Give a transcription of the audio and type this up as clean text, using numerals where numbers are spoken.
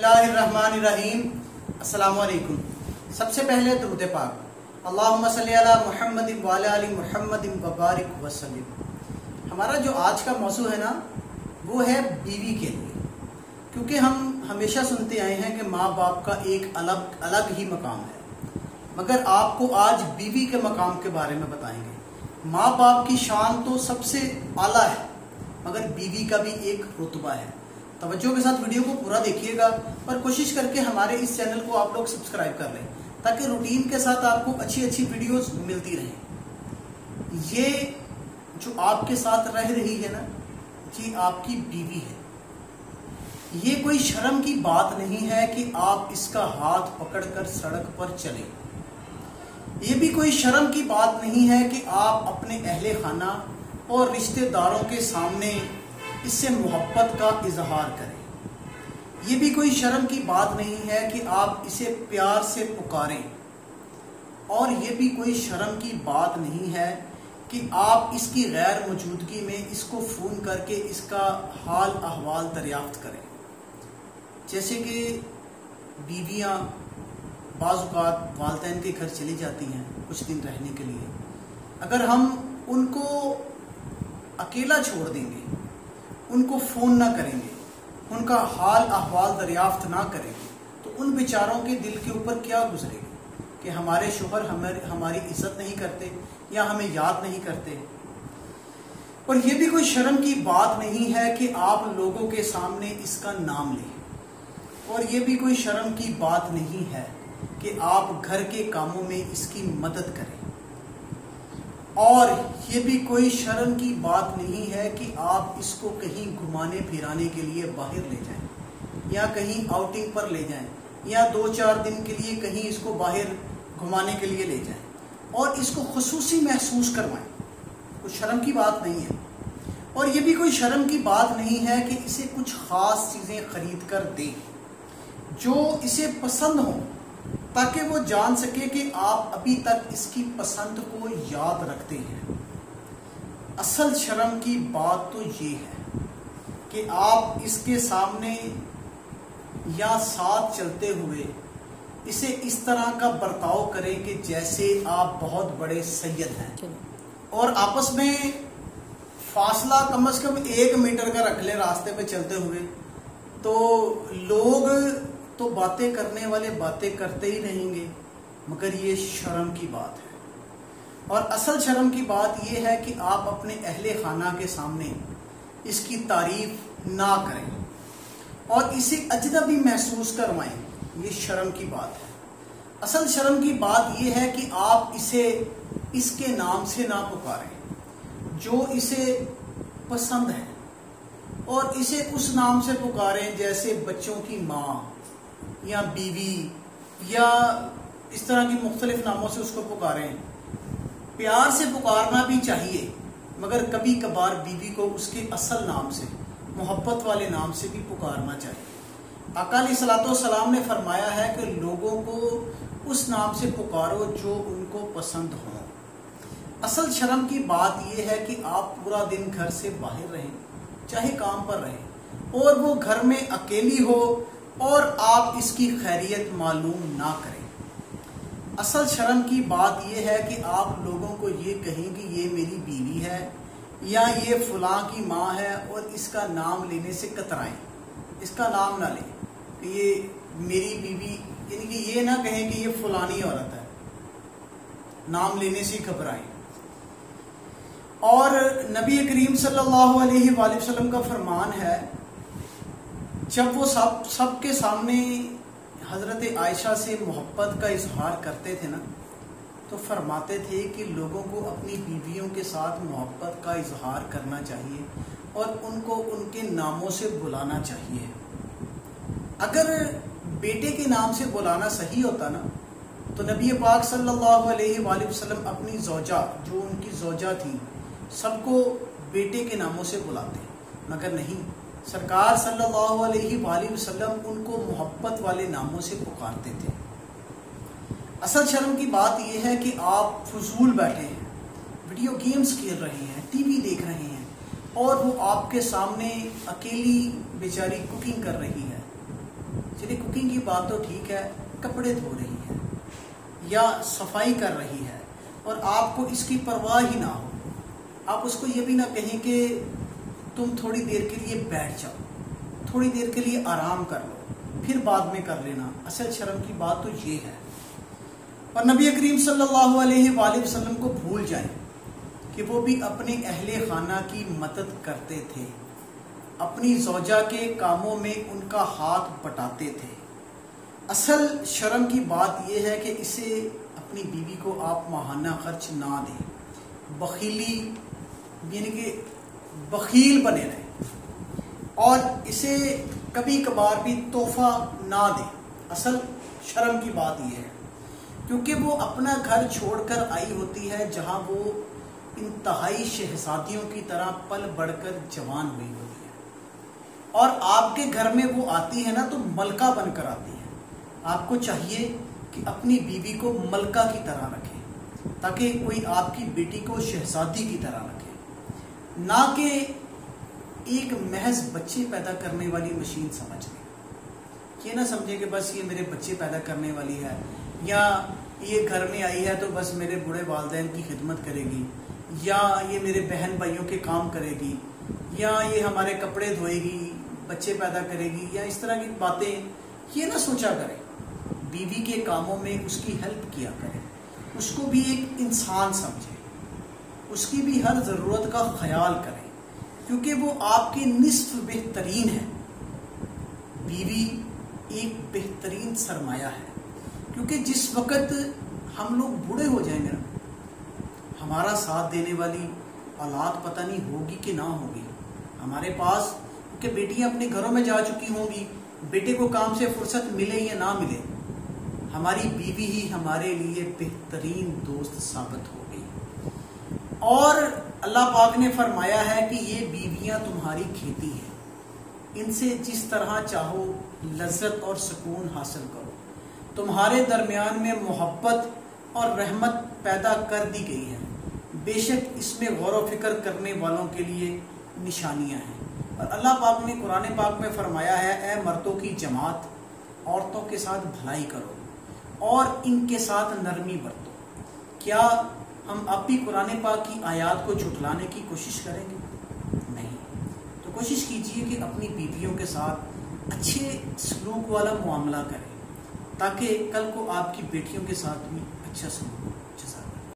बिस्मिल्लाहिर्रहमानिर्रहीम। अस्सलामु अलैकुम। सबसे पहले दुरूद पाक, अल्लाहुम्मा सल्ली अला मुहम्मदिन व अला आलि मुहम्मदिन व बारिक वसल्लिम। हमारा जो आज का मौजू है ना, वो है बीवी के लिए, क्योंकि हम हमेशा सुनते आए हैं कि माँ बाप का एक अलग अलग ही मकाम है, मगर आपको आज बीवी के मकाम के बारे में बताएंगे। माँ बाप की शान तो सबसे आला है, मगर बीवी का भी एक रुतबा है। तवज्जो के साथ वीडियो को पूरा देखिएगा और कोशिश करके हमारे इस चैनल को आप लोग सब्सक्राइब कर लें, ताकि रूटीन के साथ आपको अच्छी अच्छी वीडियोस मिलती रहें। ये जो आपके साथ रह रही है ना, ये आपकी बीवी है। ये कोई शर्म की बात नहीं है कि आप इसका हाथ पकड़कर सड़क पर चलें। ये भी कोई शर्म की बात नहीं है कि आप अपने अहले खाना और रिश्तेदारों के सामने इससे मोहब्बत का इजहार करें। ये भी कोई शर्म की बात नहीं है कि आप इसे प्यार से पुकारें, और ये भी कोई शर्म की बात नहीं है कि आप इसकी गैर मौजूदगी में इसको फ़ोन करके इसका हाल अहवाल दरियाफ्त करें। जैसे कि बीवियां बाज़ औक़ात वालिदैन के घर चली जाती हैं कुछ दिन रहने के लिए। अगर हम उनको अकेला छोड़ देंगे, उनको फ़ोन ना करेंगे, उनका हाल अहवाल दरियाफ्त ना करेंगे, तो उन बेचारों के दिल के ऊपर क्या गुजरेगी कि हमारे शोहर हमारी इज्जत नहीं करते या हमें याद नहीं करते। और ये भी कोई शर्म की बात नहीं है कि आप लोगों के सामने इसका नाम लें, और ये भी कोई शर्म की बात नहीं है कि आप घर के कामों में इसकी मदद करें। और ये भी कोई शर्म की बात नहीं है कि आप इसको कहीं घुमाने फिराने के लिए बाहर ले जाएं, या कहीं आउटिंग पर ले जाएं, या 2-4 दिन के लिए कहीं इसको बाहर घुमाने के लिए ले जाएं और इसको खुसूसी महसूस करवाएं। कोई शर्म की बात नहीं है। और ये भी कोई शर्म की बात नहीं है कि इसे कुछ ख़ास चीज़ें खरीद कर दें जो इसे पसंद हो, ताकि वो जान सके कि आप अभी तक इसकी पसंद को याद रखते हैं। असल शर्म की बात तो ये है कि आप इसके सामने या साथ चलते हुए इसे इस तरह का बर्ताव करें कि जैसे आप बहुत बड़े सैयद हैं, और आपस में फासला कम से कम 1 मीटर का रख ले रास्ते पे चलते हुए, तो लोग तो बातें करने वाले बातें करते ही रहेंगे, मगर ये शर्म की बात है। और असल शर्म की बात ये है कि आप अपने अहले खाना के सामने इसकी तारीफ ना करें और इसे अजनबी महसूस करवाएं। ये शर्म की बात है। असल शर्म की बात ये है कि आप इसे इसके नाम से ना पुकारें जो इसे पसंद है, और इसे उस नाम से पुकारें जैसे बच्चों की माँ या बीवी, या इस तरह की मुख्तलिफ नामों से उसको पुकारें। प्यार से पुकारना भी चाहिए, मगर कभी कभार बीवी को उसके असल नाम से, मोहब्बत वाले नाम से भी पुकारना चाहिए। आका अलैहिस्सलाम ने फरमाया है कि लोगों को उस नाम से पुकारो जो उनको पसंद हो। असल शर्म की बात यह है कि आप पूरा दिन घर से बाहर रहें, चाहे काम पर रहें, और वो घर में अकेली हो और आप इसकी खैरियत मालूम ना करें। असल शर्म की बात यह है कि आप लोगों को ये कहें कि ये मेरी बीवी है या ये फलां की माँ है, और इसका नाम लेने से कतराएं, इसका नाम ना लें कि ये मेरी बीवी, यानी कि ये ना कहें कि ये फलानी औरत है, नाम लेने से घबराएं। और नबी करीम सल्लल्लाहु अलैहि वसल्लम का फरमान है, जब वो सबके सामने हज़रत आयशा से मोहब्बत का इजहार करते थे ना, तो फरमाते थे कि लोगों को अपनी बीवियों के साथ मोहब्बत का इजहार करना चाहिए और उनको उनके नामों से बुलाना चाहिए। अगर बेटे के नाम से बुलाना सही होता ना, तो नबी पाक सल्लल्लाहु अलैहि वसल्लम अपनी ज़ौजा, जो उनकी ज़ौजा थी, सबको बेटे के नामों से बुलाते, मगर नहीं, सरकार सल्लल्लाहु अलैहि वसल्लम उनको मोहब्बत वाले नामों से पुकारते थे। असल शर्म की बात यह है कि आप फजूल बैठे हैं, वीडियो गेम्स खेल रहे हैं, टीवी देख रहे हैं, और वो आपके सामने अकेली बेचारी कुकिंग कर रही है, چلیے کوکنگ کی بات تو ٹھیک ہے، کپڑے دھو رہی ہے یا صفائی کر رہی ہے اور آپ کو اس کی پرواہ ہی نہ ہو، آپ اس کو یہ بھی نہ کہیں کہ تم تھوڑی دیر کے لیے بیٹھ جاؤ، تھوڑی دیر کے لیے آرام کر لو، پھر بعد میں کر لینا، اصل شرم کی بات تو یہ ہے۔ اور نبی کریم صلی اللہ علیہ وآلہ وسلم کو بھول جائیں کہ وہ بھی اپنے اہل خانہ کی مدد کرتے تھے، اپنی زوجہ کے کاموں میں ان کا ہاتھ بٹاتے تھے۔ اصل شرم کی بات یہ ہے کہ اسے اپنی بیوی کو آپ ماہانہ خرچ نہ دیں، بخیلی یعنی کہ بخیل بنے رہیں، اور اسے کبھی کبھار بھی تحفہ نہ دیں۔ اصل شرم کی بات یہ ہے، کیونکہ وہ اپنا گھر چھوڑ کر آئی ہوتی ہے جہاں وہ انتہائی شہزادیوں کی طرح پل بڑھ کر جوان ہوئی ہوتی ہے، اور آپ کے گھر میں وہ آتی ہے نا تو ملکہ بن کر آتی ہے۔ آپ کو چاہیے کہ اپنی بیوی کو ملکہ کی طرح رکھیں، تاکہ کوئی آپ کی بیٹی کو شہزادی کی طرح رکھے، نہ کہ ایک محض بچے پیدا کرنے والی مشین سمجھ لیں۔ یہ نہ سمجھیں کہ بس یہ میرے بچے پیدا کرنے والی ہے، یا یہ گھر میں آئی ہے تو بس میرے بوڑھے والدین کی خدمت کرے گی، یا یہ میرے بہن بھائیوں کے کام کرے گی، یا یہ ہمارے کپڑے دھوئے گی، بچے پیدا کرے گی، یا اس طرح کی باتیں یہ نہ سوچا کریں۔ بیوی کے کاموں میں اس کی ہیلپ کیا کریں، اس کو بھی ایک انسان سمجھیں، اس کی بھی ہر ضرورت کا خیال کریں، کیونکہ وہ آپ کی نصف بہترین ہے۔ بیوی ایک بہترین سرمایہ ہے، کیونکہ جس وقت ہم لوگ بوڑھے ہو جائیں گے نا، ہمارا ساتھ دینے والی اولاد پتہ نہیں ہوگی کہ نہ ہوگی ہمارے پاس، کیونکہ بیٹیاں اپنے گھروں میں جا چکی ہوں گی، بیٹے کو کام سے فرصت ملے یا نہ ملے، ہماری بیوی ہی ہمارے لیے بہترین دوست ثابت ہوگی۔ اور اللہ پاک نے فرمایا ہے کہ یہ بیویاں تمہاری کھیتی ہیں، ان سے جس طرح چاہو لذت اور سکون حاصل کرو، تمہارے درمیان میں محبت اور رحمت پیدا کر دی گئی ہے، بے شک اس میں غور و فکر کرنے والوں کے لیے نشانیاں ہیں۔ اور اللہ پاک نے قرآن پاک میں فرمایا ہے، اے مردوں کی جماعت، عورتوں کے ساتھ بھلائی کرو اور ان کے ساتھ نرمی برتو۔ کیا ہم اب بھی قرآن پاک کی آیات کو جھٹلانے کی کوشش کریں گے؟ نہیں۔ تو کوشش کیجئے کہ اپنی بیویوں کے ساتھ اچھے سلوک والا معاملہ کریں، تاکہ کل کو آپ کی بیٹیوں کے ساتھ بھی اچھا سلوک ہو۔